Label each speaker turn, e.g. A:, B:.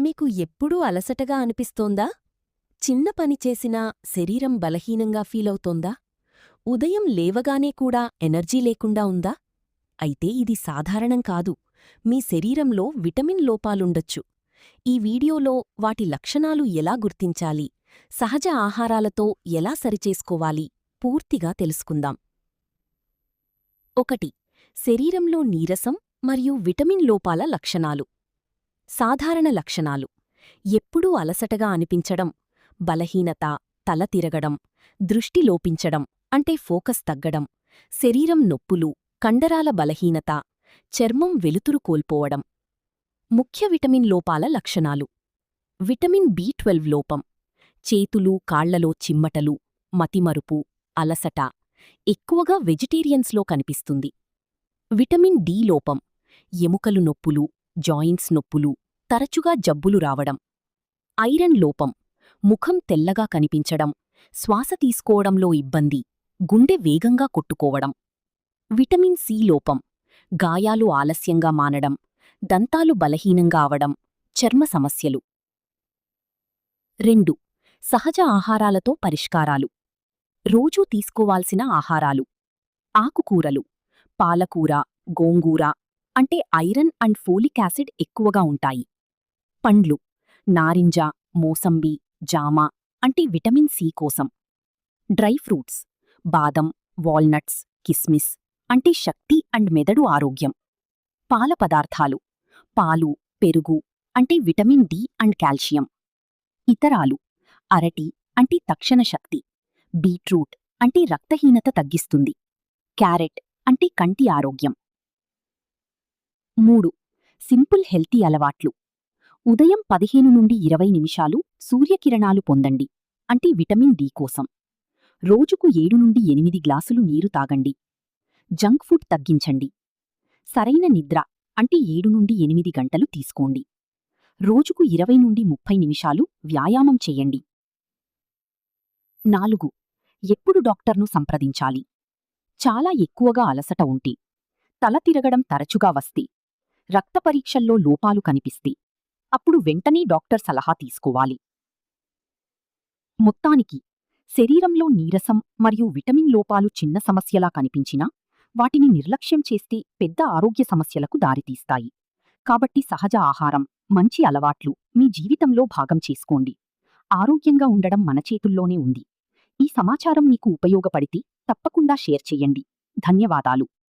A: మీకు ఎప్పుడూ అలసటగా అనిపిస్తోందా? చిన్న పని చేసినా శరీరం బలహీనంగా ఫీలవుతోందా? ఉదయం లేవగానే కూడా ఎనర్జీ లేకుండా ఉందా? అయితే ఇది సాధారణం కాదు. మీ శరీరంలో విటమిన్ లోపాలుండొచ్చు. ఈ వీడియోలో వాటి లక్షణాలు ఎలా గుర్తించాలి, సహజ ఆహారాలతో ఎలా సరిచేసుకోవాలి పూర్తిగా తెలుసుకుందాం. 1. శరీరంలో నీరసం మరియు విటమిన్ లోపాల లక్షణాలు. సాధారణ లక్షణాలు: ఎప్పుడూ అలసటగా అనిపించడం, బలహీనత, తల తిరగడం, దృష్టి లోపించడం అంటే ఫోకస్ తగ్గడం, శరీరం నొప్పులు, కండరాల బలహీనత, చర్మం వెలుతురు కోల్పోవడం. ముఖ్య విటమిన్ లోపాల లక్షణాలు: విటమిన్ బి12 లోపం, చేతులు కాళ్లలో చిమ్మటలు, మతిమరుపు, అలసట, ఎక్కువగా వెజిటేరియన్స్లో కనిపిస్తుంది. విటమిన్ డి లోపం, ఎముకలు నొప్పులు, జాయింట్స్ నొప్పులు, తరచుగా జబ్బులు రావడం. ఐరన్ లోపం, ముఖం తెల్లగా కనిపించడం, శ్వాస తీసుకోవడంలో ఇబ్బంది, గుండె వేగంగా కొట్టుకోవడం. విటమిన్ సి లోపం, గాయాలు ఆలస్యంగా మానడం, దంతాలు బలహీనంగా అవడం, చర్మ సమస్యలు. 2. సహజ ఆహారాలతో పరిష్కారాలు. రోజూ తీసుకోవాల్సిన ఆహారాలు: ఆకుకూరలు, పాలకూర, గోంగూర అంటే ఐరన్ అండ్ ఫోలిక్ యాసిడ్ ఎక్కువగా ఉంటాయి. పండ్లు: నారింజ, మోసంబి, జామ అంటే విటమిన్ సి కోసం. డ్రై ఫ్రూట్స్: బాదం, వాల్నట్స్, కిస్మిస్ అంటే శక్తి అండ్ మెదడు ఆరోగ్యం. పాల పదార్థాలు: పాలు, పెరుగు అంటే విటమిన్ డి అండ్ కాల్షియం. ఇతరాలు: అరటి అంటే తక్షణ శక్తి, బీట్రూట్ అంటే రక్తహీనత తగ్గిస్తుంది, క్యారెట్ అంటే కంటి ఆరోగ్యం. 3. సింపుల్ హెల్తీ అలవాట్లు. ఉదయం 15 నుండి 20 నిమిషాలు సూర్యకిరణాలు పొందండి అంటే విటమిన్ డి కోసం. రోజుకు 7 నుండి 8 గ్లాసులు నీరు తాగండి. జంక్ ఫుడ్ తగ్గించండి. సరైన నిద్ర అంటే 7 నుండి 8 గంటలు తీసుకోండి. రోజుకు 20 నుండి 30 నిమిషాలు వ్యాయామం చెయ్యండి. 4. ఎప్పుడు డాక్టర్ను సంప్రదించాలి? చాలా ఎక్కువగా అలసట ఉంటే, తల తిరగడం తరచుగా వస్తే, రక్త పరీక్షల్లో లోపాలు కనిపిస్తే, అప్పుడు వెంటనే డాక్టర్ సలహా తీసుకోవాలి. మొత్తానికి, శరీరంలో నీరసం మరియు విటమిన్ లోపాలు చిన్న సమస్యలా కనిపించినా, వాటిని నిర్లక్ష్యం చేస్తే పెద్ద ఆరోగ్య సమస్యలకు దారితీస్తాయి. కాబట్టి సహజ ఆహారం, మంచి అలవాట్లు మీ జీవితంలో భాగం చేసుకోండి. ఆరోగ్యంగా ఉండడం మన చేతుల్లోనే ఉంది. ఈ సమాచారం మీకు ఉపయోగపడితే తప్పకుండా షేర్ చెయ్యండి. ధన్యవాదాలు.